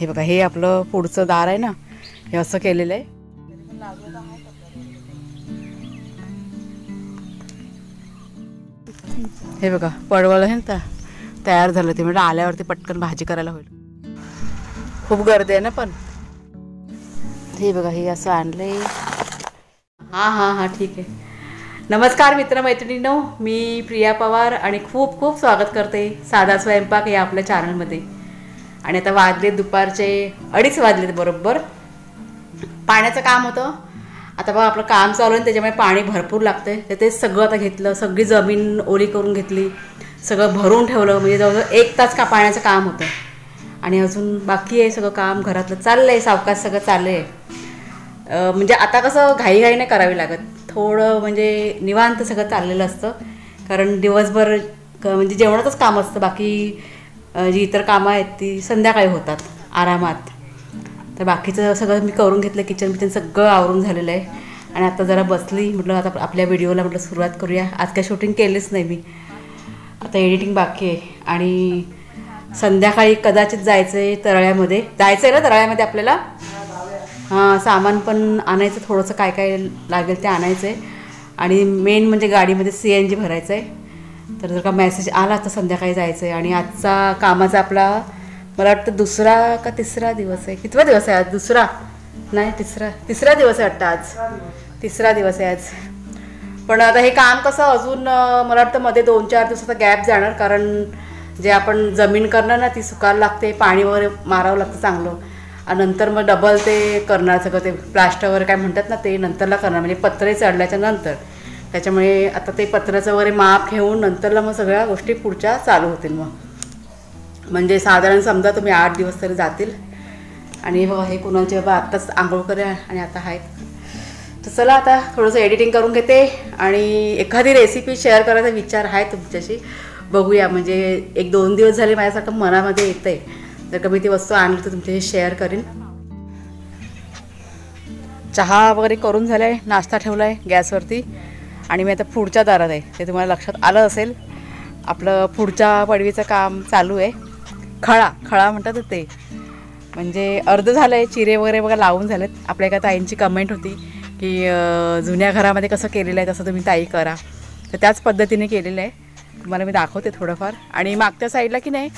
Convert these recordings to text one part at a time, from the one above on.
हे बघा, हे आपलं पुढचं दार आहे ना, हे असं केलेलं आहे. हे बघा पडवळ आहे ना, तयार झालं ते, म्हणजे आल्यावरती पटकन भाजी करायला होईल. खूप गर्दी आहे ना पण. हे बघा हे असं आणलंय. हां हां हां ठीक आहे. नमस्कार मित्रमैत्रिणींनो, मी प्रिया पवार आणि खूप खूप स्वागत करते साधा स्वयंपाक या आपल्या चॅनलमध्ये. आणि आता वाजले दुपारचे 2:30 वाजलेत बरोबर. पाण्याचं काम होतं. आता बघा आपलं काम चालू आहे, त्याच्यामुळे पाणी भरपूर लागतं. तर ते सगळं आता घेतलं, सगळी जमीन ओली करून घेतली, सगळं भरून ठेवलं. म्हणजे जवळजवळ 1 तास का पाण्याचं काम होतं. आणि अजून बाकी आहे सगळं काम घरातलं, चाललं आहे सावकाश सगळं चाललं आहे. म्हणजे आता कसं घाईघाई नाही करावी लागत, थोडं म्हणजे निवांत सगळं चाललेलं असतं. कारण दिवसभर म्हणजे जेवणाचंच काम असतं, बाकी जी इतर कामं आहेत ती संध्याकाळी होतात आरामात. तर बाकीचं सगळं मी करून घेतलं, किचन सगळं आवरून झालेलं आहे. आणि आता जरा बसली, म्हटलं आता आपल्या व्हिडिओला म्हटलं सुरुवात करूया. आज काय शूटिंग केलीच नाही मी, आता एडिटिंग बाकी आहे. आणि संध्याकाळी कदाचित जायचं आहे तळ्यामध्ये, जायचं आहे ना तळ्यामध्ये आपल्याला. हां, सामान पण आणायचं, थोडंसं काय काय लागेल ते आणायचं आहे. आणि मेन म्हणजे गाडीमध्ये CNG भरायचं आहे. तर जर का मेसेज आला तर संध्याकाळी जायचं आहे. आणि आजचा कामाचा आपला मला वाटतं दुसरा का तिसरा दिवस आहे. कितवा दिवस आहे आज? दुसरा नाही, तिसरा दिवस आहे वाटतं आज. तिसरा दिवस आहे आज. पण आता हे काम कसं अजून मला वाटतं मध्ये 2-4 दिवसाचा गॅप जाणार. कारण जे आपण जमीन करणार ना ती सुकायला लागते, पाणी वगैरे मारावं लागतं चांगलं. आणि नंतर मग डबल ते करणार सगळं, ते प्लास्टर वगैरे काय म्हणतात ना ते नंतरला करणार, म्हणजे पत्रे चढल्याच्या नंतर. त्याच्यामुळे आता ते पत्र्याचं वगैरे माप घेऊन नंतरला मग सगळ्या गोष्टी पुढच्या चालू होतील. मग म्हणजे साधारण समजा तुम्ही 8 दिवस तरी जातील. आणि बघा हे कुणालचे बाबा आत्ताच आंघोळ करूया आणि आता आहेत. तर चला आता थोडंसं एडिटिंग करून घेते आणि एखादी रेसिपी शेअर करायचा विचार आहे तुमच्याशी. बघूया, म्हणजे 1-2 दिवस झाले माझ्यासारखं मनामध्ये येतं आहे. जर का मी ती वस्तू आणली तर तुमच्याशी शेअर करीन. चहा वगैरे करून झाला आहे, नाश्ता ठेवला आहे गॅसवरती. आणि मी आता पुढच्या दारात आहे, ते तुम्हाला लक्षात आलं असेल. आपलं पुढच्या पडवीचं काम चालू आहे. खळा म्हणतात ते, म्हणजे अर्ध झालं आहे. चिरे वगैरे बघा लावून झालेत. आपल्या एका ताईंची कमेंट होती की जुन्या घरामध्ये कसं केलेलं आहे तसं तुम्ही ताई करा. तर त्याच पद्धतीने केलेलं आहे. तुम्हाला मी दाखवते थोडंफार. आणि मागच्या साईडला की नाही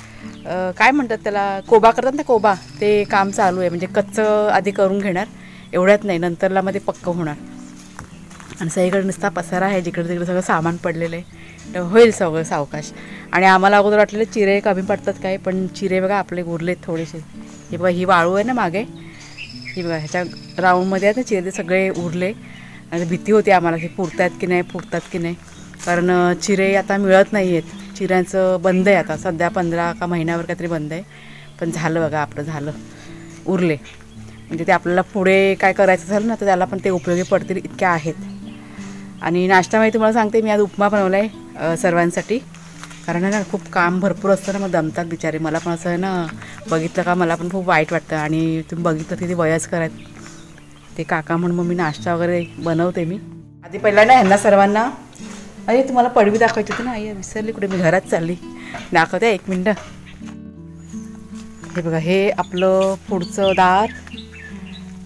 काय म्हणतात त्याला, कोबा करतात ना, कोबा, ते काम चालू आहे. म्हणजे कच्चं आधी करून घेणार, एवढ्यात नाही, नंतरला मध्ये पक्कं होणार. आणि सगळीकडे नुसता पसारा आहे, जिकडे तिकडे सगळं सामान पडलेलं आहे. तर होईल सगळं सावकाश. आणि आम्हाला अगोदर वाटलेलं चिरे कमी पडतात काय, पण चिरे बघा आपले उरलेत थोडेसे. हे बघा ही वाळू आहे ना मागे, ही बघा ह्याच्या राऊंडमध्ये आहेत ना चिरे, सगळे उरले. आणि भीती होती आम्हाला की फुटतात की नाही. कारण चिरे आता मिळत नाही आहेत. चिऱ्यांचं बंद आहे आता सध्या, 15 का महिन्यावर काहीतरी बंद आहे. पण झालं बघा आपलं, झालं, उरले. म्हणजे ते आपल्याला पुढे काय करायचं झालं ना तर त्याला पण ते उपयोगी पडतील इतक्या आहेत. आणि नाश्त्यामध्ये तुम्हाला सांगते, मी आज उपमा बनवला आहे सर्वांसाठी. कारण आहे ना खूप काम भरपूर असतं ना, मग दमतात बिचारे. मला पण असं आहे ना, बघितलं का मला पण खूप वाईट वाटतं. आणि तुम्ही बघितलं की ते वयस्कर आहेत ते काका, म्हणून मग मी नाश्ता वगैरे बनवते. मी आधी पहिला ना ह्यांना सर्वांना, अरे तुम्हाला पडवी दाखवायची होती ना, आई विसरली कुठे, मी घरात चालली, दाखवते 1 मिनटं. हे बघा हे आपलं पुढचं दार.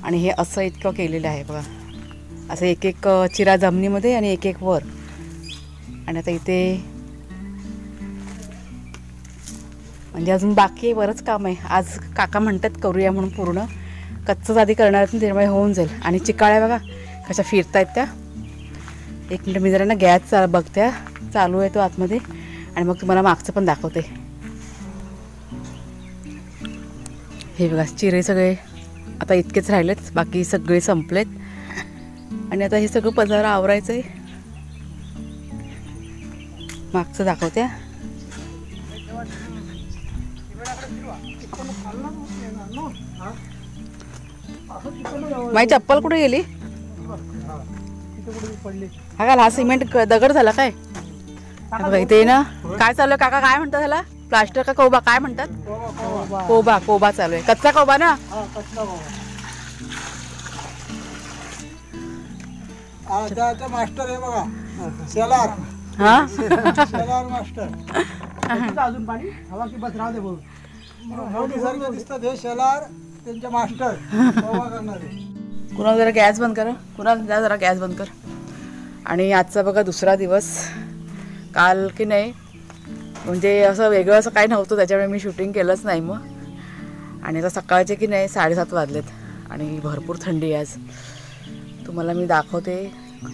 आणि हे असं इतकं केलेलं आहे बघा, असं एक चिरा जमिनीमध्ये आणि एक वर. आणि आता इथे म्हणजे अजून बाकी आहे, बरंच काम आहे. आज काका म्हणतात करूया म्हणून, पूर्ण कच्चंच आधी करणार आहेत ना, त्यामुळे होऊन जाईल. आणि चिकाळ्या बघा कशा फिरतायत त्या. 1 मिनटं मी जरा ना गॅस बघते, चालू आहे तो आतमध्ये. आणि मग तुम्हाला मागचं पण दाखवते. हे बघा चिरे सगळे आता इतकेच राहिलेत, बाकी सगळे संपलेत. आणि आता हे सगळं पसारा आवरायचं आहे. मागचं दाखवते. माझी चप्पल कुठे गेली? हा का, हा सिमेंट दगड झाला काय? इथे ना काय चालू आहे काका, काय म्हणतात त्याला, प्लास्टर का कोबा काय म्हणतात? कोबा चालू आहे. कच्चा कोबा ना. मास्टर आहे बघा, सेलार. हा सेलार मास्टर. अजून पाणी हवा की बस राहू दे बोल. सारखे दिसतात हे शेलार त्यांचे मास्टर पोहा करणारे. कुणाल जरा गॅस बंद कर, कुणाल जा जरा गॅस बंद कर. आणि आजचा बघा दुसरा दिवस. काल की नाही म्हणजे असं वेगळं असं काही नव्हतं त्याच्यामुळे मी शूटिंग केलंच नाही मग. आणि आता सकाळचे की नाही 7:30 वाजलेत आणि भरपूर थंडी आहे आज. तुम्हाला मी दाखवते.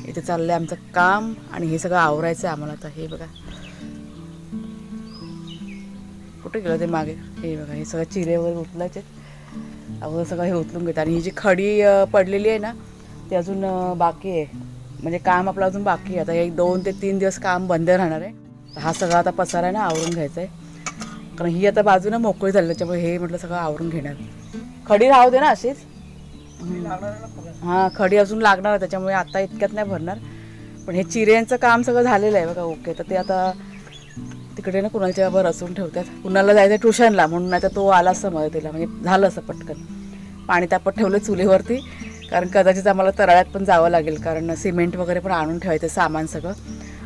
इथे चाललं आहे आमचं काम आणि हे सगळं आवरायचं आहे आम्हाला. आता हे बघा कुठे गेलं ते मागे. हे बघा हे सगळं चिरेवर उचलायचे. अगोदर सगळं हे उचलून घेतं. आणि ही जी खडी पडलेली आहे ना ती अजून बाकी आहे. म्हणजे काम आपलं अजून बाकी आहे. आता 1-2 ते 3 दिवस काम बंद राहणार आहे. हा सगळा आता पसारा आहे ना आवरून घ्यायचा आहे. कारण ही आता बाजूनं मोकळी झाली त्याच्यामुळे हे म्हटलं सगळं आवरून घेणार. खडी राहू दे ना अशीच. हां खडी अजून लागणार आहे त्याच्यामुळे आता इतक्यात नाही भरणार. पण हे चिऱ्यांचं काम सगळं झालेलं आहे बघा. ओके तर ते आता तिकडे ना कुणालच्या बाबा रचून ठेवतात. कुणाला जायचं ट्युशनला म्हणून नाही तर तो आला असं मदतीला म्हणजे झालं असं पटकन. पाणी तापत ठेवलं चुलीवरती कारण कदाचित आम्हाला तराळ्यात पण जावं लागेल कारण सिमेंट वगैरे पण आणून ठेवायचं सामान सगळं.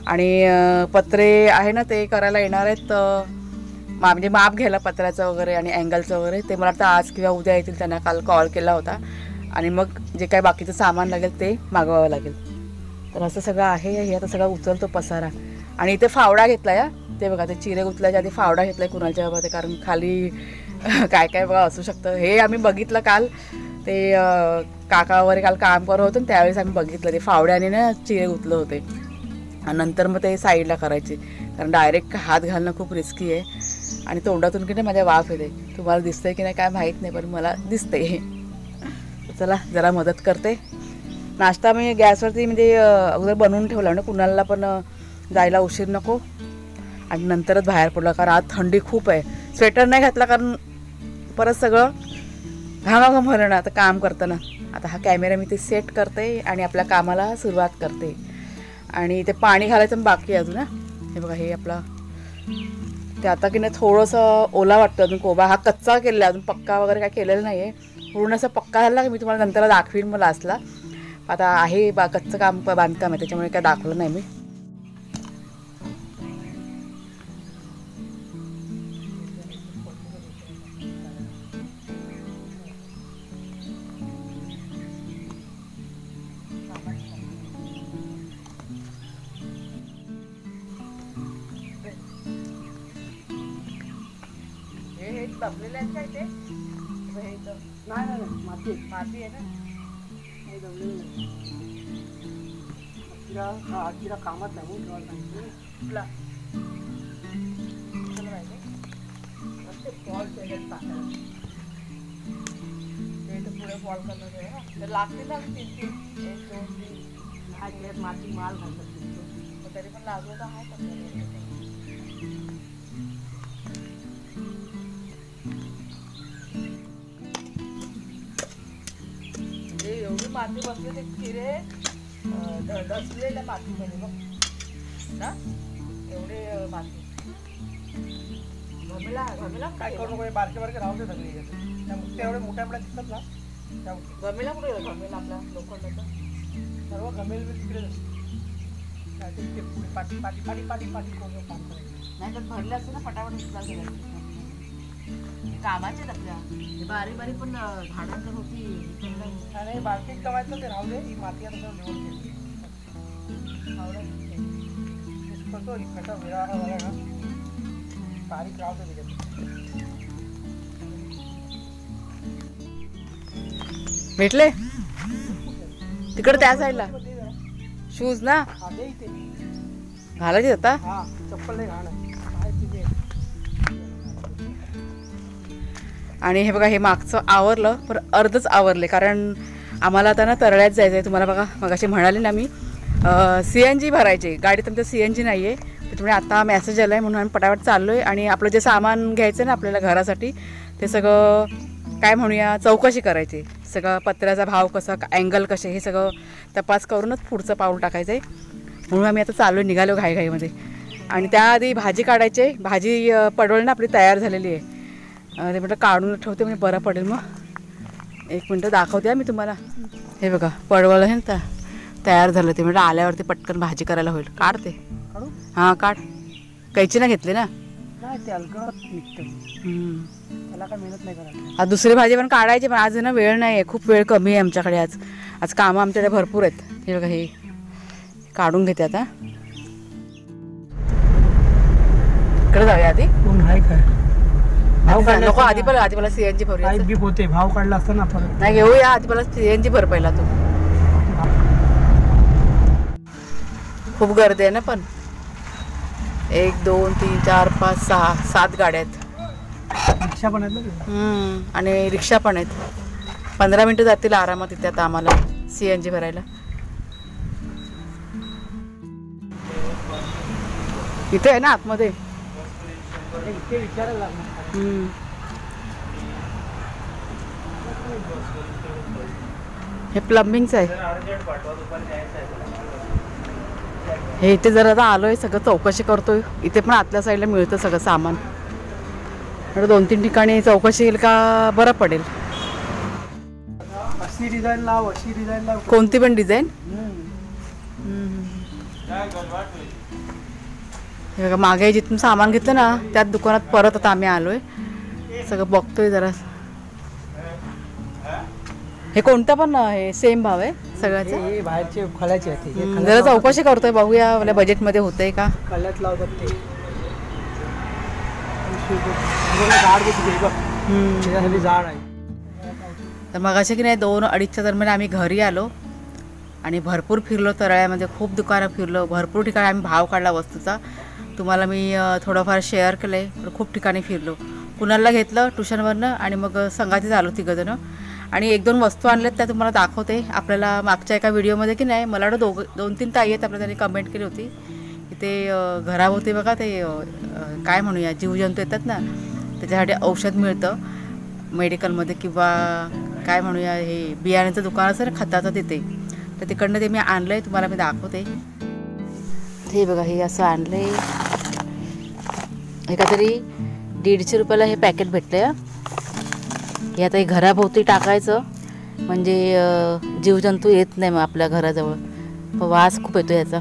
आणि पत्रे आहे ना ते करायला येणार आहेत म्हणजे माप घ्यायला पत्र्याचं वगैरे आणि अँगलचं वगैरे. ते मला वाटतं आज किंवा उद्या येतील. त्यांना काल कॉल केला होता. आणि मग जे काय बाकीचं सामान लागेल ते मागवावं लागेल. तर असं सगळं आहे. हे आता सगळं उचलतो पसारा. आणि इथे फावडा घेतला या ते बघा ते चिरे उचलायच्या आधी फावडा घेतला आहे कुणालच्या बाबा. ते कारण खाली काय काय बघा असू शकतं. हे आम्ही बघितलं काल ते काका वगैरे काल काम करत होतं त्यावेळेस आम्ही बघितलं ते फावड्याने ना चिरे उचलं होते. आणि नंतर मग ते साईडला करायचे कारण डायरेक्ट हात घालणं खूप रिस्की आहे. आणि तोंडातून की नाही माझ्या वाफ येते. तुम्हाला दिसतंय की नाही काय माहीत नाही पण मला दिसते. चला जरा मदत करते. नाश्ता मी गॅसवरती म्हणजे अगोदर बनवून ठेवला ना कुणाला पण जायला उशीर नको. आणि नंतरच बाहेर पडलं कारण आज थंडी खूप आहे. स्वेटर नाही घातला कारण परत सगळं घामाघाम होणार ना आता काम करताना. आता हा कॅमेरा मी ते सेट करते आणि आपल्या कामाला सुरुवात करते. आणि ते पाणी घालायचं बाकी आहे अजून ना. हे बघा हे आपला ते आता की नाही थोडंसं ओला वाटतं अजून. कोबा हा कच्चा केलेला अजून पक्का वगैरे काय केलेलं नाही आहे. पूर्ण असं पक्का झाला की मी तुम्हाला नंतर दाखवीन मग लास्टला. आता आहे कच्चं काम बांधकाम आहे त्याच्यामुळे काय दाखवलं नाही मी. हे दबलेलं आहे काय ते नाही माती माती आहे ना. हे दबलेलं नाही. तिला कामात लागून ठेवायला सांगितलं तुला ते फॉल केलेत टाकायला. ते तर पुढे फॉल करणार आहे ना. तर लागते ना 3-3 1 2 3 नाही त्यात माती माल घालतात. तरी पण लागलं तर आहे. एवढी माती बसले ते चिरे डसलेल्या मातीमध्ये बघ ना. एवढे माती घमेला काय करू नको. बारके बारके राहू दे सगळे. त्या मुठ्या एवढ्या मोठ्या मोठ्या दिसतात ना त्या घमेला कुठे गेला घमेला आपला लोखंडाचा. सर्व घमेल तिकडेच असते. पाठी पाठी पाठी पाठी पाठी कोण काम करायचं नाही तर भरले असते ना पटापट उचला गेला. कामाचे आपल्या बारीक बारीक पण झाडांचं होती. नाही बारकी कमायचं ते राहू दे. ही माती आता निवड केली करतो. कसा विरारा झाला ना बारीक राहतो त्याच्यात. भेटले तिकडे त्या साईडला शूज ना घालायचे आता. हा चप्पल नाही घालणार. आणि हे बघा हे मागचं आवरलं पण अर्धच आवरले कारण आम्हाला आता ना तराळ्यात जायचं आहे. तुम्हाला बघा मगाशी म्हणाले ना मी CNG भरायचे. गाडीत आमचं CNG नाही आहे त्याच्यामुळे आता मेसेज आला आहे म्हणून आम्ही पटापट चाललो आहे. आणि आपलं जे सामान घ्यायचं ना आपल्याला घरासाठी ते सगळं काय म्हणूया चौकशी करायची. सगळं पत्र्याचा भाव कसा अँगल कसे हे सगळं तपास करूनच पुढचं पाऊल टाकायचं आहे. म्हणून आम्ही आता चाललो निघालो घाईघाईमध्ये. आणि त्याआधी भाजी काढायची. भाजी पडवळ ना आपली तयार झालेली आहे. ते म्हटलं काढून ठेवते म्हणजे बरं पडेल. मग 1 मिनटं दाखवते मी तुम्हाला. हे बघा पडवळ आहे ना तयार झालं. ते म्हटलं आल्यावरती पटकन भाजी करायला होईल. काढते. हां काढ. कैची ना घेतली ना नाही ते अलगद निघतं, त्याला काय मेहनत नाही करायची. आज दुसरी भाजी पण काढायची, पण आज ना वेळ नाही आहे, खूप वेळ कमी आहे आमच्याकडे. आज आज कामं आमच्याकडे भरपूर आहेत. हे बघा, हे काढून घेते आता. इकडे जाऊया आधी. कोण आहे काय भाव काढला नको, आधी मला सीएनजी भरूया. पाईप बीप होते, भाव काढला असता ना परत. नाही घेऊया, आधी मला सीएनजी भर पहिला. तू खूप गर्दी आहे ना, पण 1 2 3 4 5 6 7 गाड्या आहेत. रिक्षा पण आहेत ना. आणि रिक्षा पण आहेत. 15 मिनिटं जातील आरामात इथे आता आम्हाला सीएनजी भरायला. इथे आहे ना आतमध्ये. इथे विचारायला लागणार. हे प्लंबिंगचं आहे. हे इथे जर आता आलोय, सगळं चौकशी करतोय. इथे पण आतल्या साईडला मिळतं सगळं सामान. 2-3 ठिकाणी चौकशी केली का बरं पडेल. अशी डिझाईन लाव, अशी डिझाईन लाव. कोणती पण डिझाईन. हे बघा, मागे जिथून सामान घेतलं ना त्याच दुकानात परत आता आम्ही आलोय. सगळं बघतोय जरा. हे कोणतं पण हे सेम भाव आहे सगळ्याचा. हे बाहेरचे खल्याचे आहेत. जरा चौकशी करतोय, बघूया आपल्या बजेटमध्ये होतंय का. खल्यात लावतात ते. झाड घेतली बघ, त्याच्यासाठी झाड आहे. तर मग असे की नाही 2-2:30च्या दरम्यान आम्ही घरी आलो आणि भरपूर फिरलो. तराळ्यामध्ये खूप दुकानं फिरलो, भरपूर ठिकाणी आम्ही भाव काढला वस्तूचा. तुम्हाला मी थोडंफार शेअर केलं आहे. पण खूप ठिकाणी फिरलो. कुणाला घेतलं ट्युशनवरनं आणि मग संघातीच आलो 3 जणं. आणि 1-2 वस्तू आणल्यात त्या तुम्हाला दाखवते. आपल्याला मागच्या एका व्हिडिओमध्ये की नाही मला वाटतं 2-3 ताई आहेत आपल्याला, त्यांनी कमेंट केली होती की ते घराभोवती बघा ते काय म्हणूया जीवजंतू येतात ना, त्याच्यासाठी औषध मिळतं मेडिकलमध्ये, किंवा काय म्हणूया हे बियाण्याचं दुकान असतं ना खताचं तिथे. तर तिकडनं ते मी आणलं आहे, तुम्हाला मी दाखवते. हे बघा, हे असं आणलं आहे. हे काहीतरी 150 रुपयाला हे पॅकेट भेटलं आहे. हे आता हे घराभोवती टाकायचं म्हणजे जीवजंतू येत नाही मग आपल्या घराजवळ. वास खूप येतो याचा.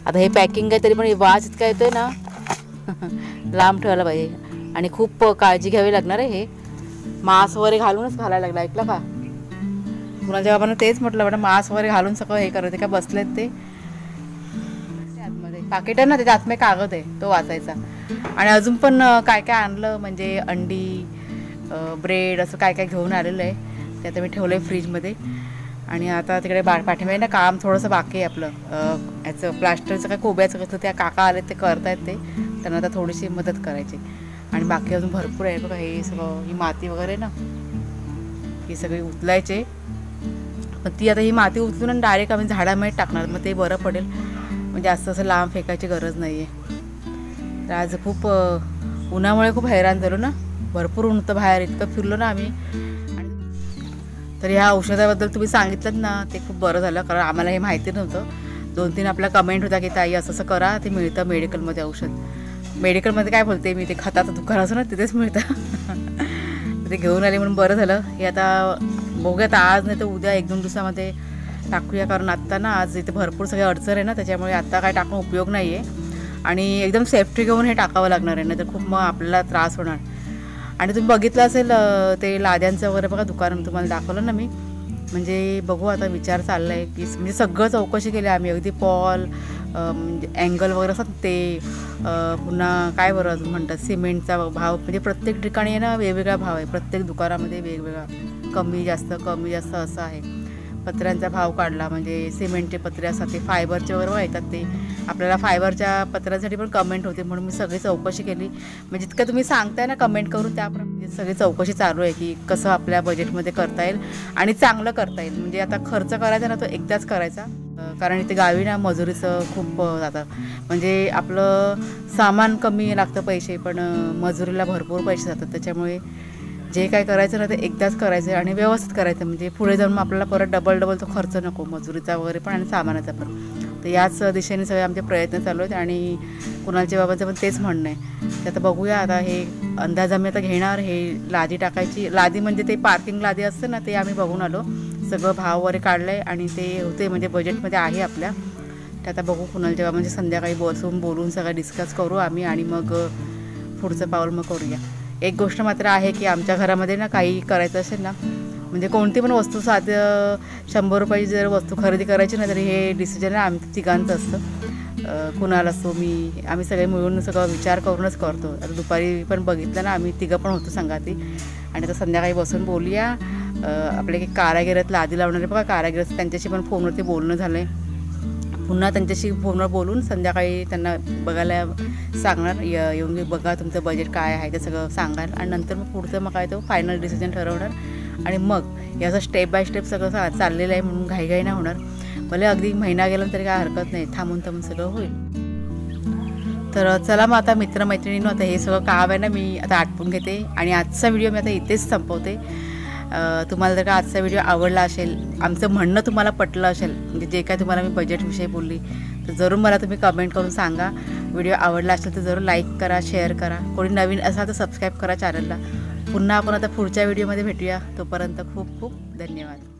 आता हे पॅकिंग आहे तरी पण वास इतका येतोय ना लांब ठेवायला पाहिजे. आणि खूप काळजी घ्यावी लागणार आहे. हे मास्क वगैरे घालूनच घालायला लागला. ऐकलं का, कुणाच्या बाबांना तेच म्हटलं बेटा, मास्क वगैरे घालून सगळं हे करते. काय बसलेत ते आतमध्ये पाकिट आहे ना, त्याच्या आतमध्ये कागद आहे, तो वाचायचा. आणि अजून पण काय काय आणलं म्हणजे अंडी, ब्रेड, असं काय काय घेऊन आलेलं आहे. ते आता मी ठेवलं आहे फ्रीजमध्ये. आणि आता तिकडे पाठीमागे ना काम थोडंसं बाकी आहे आपलं. याचं प्लास्टरचं काय कोब्याचं कसं त्या काका आले ते करतायत. ते त्यांना आता थोडीशी मदत करायची. आणि बाकी अजून भरपूर आहे बघा. हे सगळं ही माती वगैरे ना, ही सगळी उचलायचे. पण ती आता ही माती उचलून आणि डायरेक्ट आम्ही झाडामध्ये टाकणार, मग ते बरं पडेल. म्हणजे असं असं लांब फेकायची गरज नाही आहे. तर आज खूप उन्हामुळे खूप हैराण झालो ना, भरपूर ऊन होतं बाहेर, इतकं फिरलो ना आम्ही. तर ह्या औषधाबद्दल तुम्ही सांगितलं ना, ते खूप बरं झालं, कारण आम्हाला हे माहिती नव्हतं. 2-3 आपला कमेंट होता की ताई असं असं करा, ते मिळतं मेडिकलमध्ये औषध. मेडिकलमध्ये काय बोलते मी, ते खताचं दुकान असं ना तिथेच मिळतं. ते घेऊन आले म्हणून बरं झालं. हे आता बघूयात आज नाही तर उद्या 1-2 दिवसामध्ये टाकूया, कारण आत्ता ना आज इथे भरपूर सगळे अडचण आहे ना, त्याच्यामुळे आत्ता काय टाकून उपयोग नाही आहे. आणि एकदम सेफ्टी घेऊन हे टाकावं लागणार आहे, नाही तर खूप मग आपल्याला त्रास होणार. आणि तुम्ही बघितलं असेल ते लाद्यांचं वगैरे बघा दुकान, तुम्हाला दाखवलं ना मी. म्हणजे बघू आता विचार चालला आहे की म्हणजे सगळं चौकशी केली आम्ही, अगदी पॉल म्हणजे अँगल वगैरे असतात ते, पुन्हा काय बरं अजून म्हणतात सिमेंटचा भाव. म्हणजे प्रत्येक ठिकाणी आहे ना वेगवेगळा भाव आहे, प्रत्येक दुकानामध्ये वेगवेगळा, कमी जास्त असं आहे. पत्र्यांचा भाव काढला, म्हणजे सिमेंटचे पत्रे असतात ते, फायबरचे वगैरे येतात ते. आपल्याला फायबरच्या पत्र्यांसाठी पण कमेंट होते, म्हणून मी सगळी चौकशी केली. म्हणजे जितकं तुम्ही सांगताय ना कमेंट करून, त्याप्रमाणे सगळी चौकशी चालू आहे की कसं आपल्या बजेटमध्ये करता येईल आणि चांगलं करता येईल. म्हणजे आता खर्च करायचा ना तो एकदाच करायचा, कारण इथे गावी ना मजुरीचं खूप जातं. म्हणजे आपलं सामान कमी लागतं पैसे, पण मजुरीला भरपूर पैसे जातात. त्याच्यामुळे जे काय करायचं ना ते एकदाच करायचं आणि व्यवस्थित करायचं, म्हणजे पुढे जाऊन आपल्याला परत डबल तो खर्च नको, मजुरीचा वगैरे पण आणि सामानाचा पण. तर याच दिशेने सगळे आमचे प्रयत्न चालू आहेत. आणि कुणालच्या बाबांचं पण तेच म्हणणं आहे. तर आता बघूया, आता हे अंदाज आम्ही आता घेणार. हे लादी टाकायची, लादी म्हणजे ते पार्किंग लादी असतं ना, ते आम्ही बघून आलो. सगळं भाव वगैरे काढलं आहे आणि ते होते म्हणजे बजेटमध्ये आहे आपल्या. तर आता बघू कुणालच्या बाबा म्हणजे संध्याकाळी बसून बोलून सगळं डिस्कस करू आम्ही. आणि मग पुढचं पाऊल मग करूया. एक गोष्ट मात्र आहे की आमच्या घरामध्ये ना काही करायचं असेल ना, म्हणजे कोणती पण वस्तू साधं 100 रुपयाची जर वस्तू खरेदी करायची ना, तरी हे डिसिजन आमचं तिघांचं असतं. कुणाला असतो आम्ही सगळे मिळून सगळं विचार करूनच करतो. आता दुपारी पण बघितलं ना, आम्ही तिघं पण होतो संगाती. आणि आता संध्याकाळी बसून बोलूया. आपले काही कारागीर आहेत लादी लावणारे बघा, कारागीर असतात, त्यांच्याशी पण फोनवरती बोलणं झालं आहे. पुन्हा त्यांच्याशी फोनवर बोलून संध्याकाळी त्यांना बघायला सांगणार, येऊन बघा तुमचं बजेट काय आहे ते सगळं सांगाल. आणि नंतर मग पुढचं मग काय तो फायनल डिसिजन ठरवणार. आणि मग याचं स्टेप बाय स्टेप सगळं चाललेलं आहे म्हणून घाईघाई नाही होणार. भले अगदी महिना गेला तरी काय हरकत नाही, थांबून सगळं होईल. तर चला मग आता मित्रमैत्रिणींनो, आता हे सगळं काम आहे ना मी आता आटपून घेते आणि आजचा व्हिडिओ मी आता इथेच संपवते. तुम्हाला जर का आजचा व्हिडिओ आवडला असेल, आमचं म्हणणं तुम्हाला पटलं असेल, म्हणजे जे काय तुम्हाला मी बजेटविषयी बोलली, तर जरूर मला तुम्ही कमेंट करून सांगा. व्हिडिओ आवडला असेल तर जरूर लाईक करा, शेअर करा. कोणी नवीन असाल तर सबस्क्राईब करा चॅनलला. पुन्हा आपण आता पुढच्या व्हिडिओमध्ये भेटूया. तोपर्यंत खूप खूप धन्यवाद.